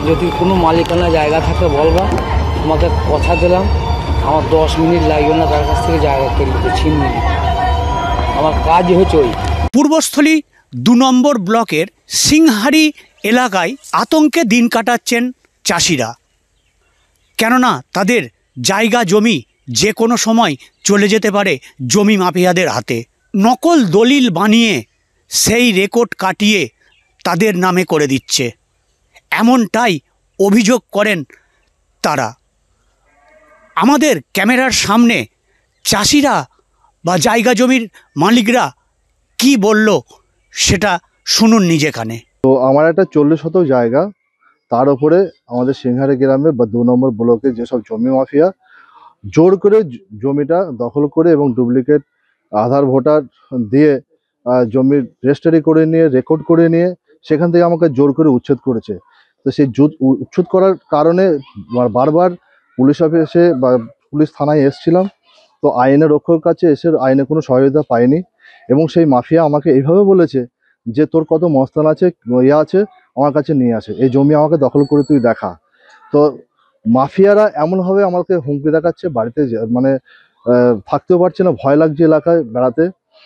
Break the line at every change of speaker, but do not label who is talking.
যদি কোনো মালিকানা জায়গা থাকে বলবা, তোমাকে কথা দিলাম আমার 10 মিনিট লাগবে না তার কাছ থেকে জায়গা কিনতে, ছিনিয়ে নিতে। আমার কাজ হচ্ছে ওই।
পূর্বস্থলী 2 নম্বর ব্লকের সিংহারি এলাকায় আতঙ্কে দিন কাটাচ্ছেন চাষিরা, কেননা তাদের জায়গা জমি যে কোনো সময় চলে যেতে পারে জমি মাফিয়াদের হাতে। নকল দলিল বানিয়ে সেই রেকর্ড কাটিয়ে তাদের নামে করে দিচ্ছে, এমনটাই অভিযোগ করেন তারা। আমাদের ক্যামেরার সামনে চাষিরা বা জায়গা জমির মালিকরা কি বলল সেটা শুনুন নিজে কানে।
তো আমার একটা 40 শতক জায়গা, তার উপরে আমাদের সিংহারি গ্রামে বা 2 নম্বর ব্লকে যেসব জমি মাফিয়া জোর করে জমিটা দখল করে এবং ডুপ্লিকেট আধার ভোটার দিয়ে জমির রেজিস্ট্রি করে নিয়ে রেকর্ড করে নিয়ে সেখান থেকে আমাকে জোর করে উচ্ছেদ করেছে। তো সেই উচ্ছেদ করার কারণে বারবার পুলিশ অফিসে বা পুলিশ থানায় এসেছিলাম, তো আইনের রক্ষকের কাছে এসে আইনে কোনো সহায়তা পাইনি। এবং সেই মাফিয়া আমাকে এইভাবে বলেছে যে তোর কত মস্তান আছে, ইয়ে আছে, আমার কাছে নিয়ে আসে, এই জমি আমাকে দখল করে তুই দেখা। তো মাফিয়ারা এমনভাবে আমাকে হুমকি দেখাচ্ছে, বাড়িতে মানে থাকতেও পারছে না, ভয় লাগছে এলাকায় বেড়াতে।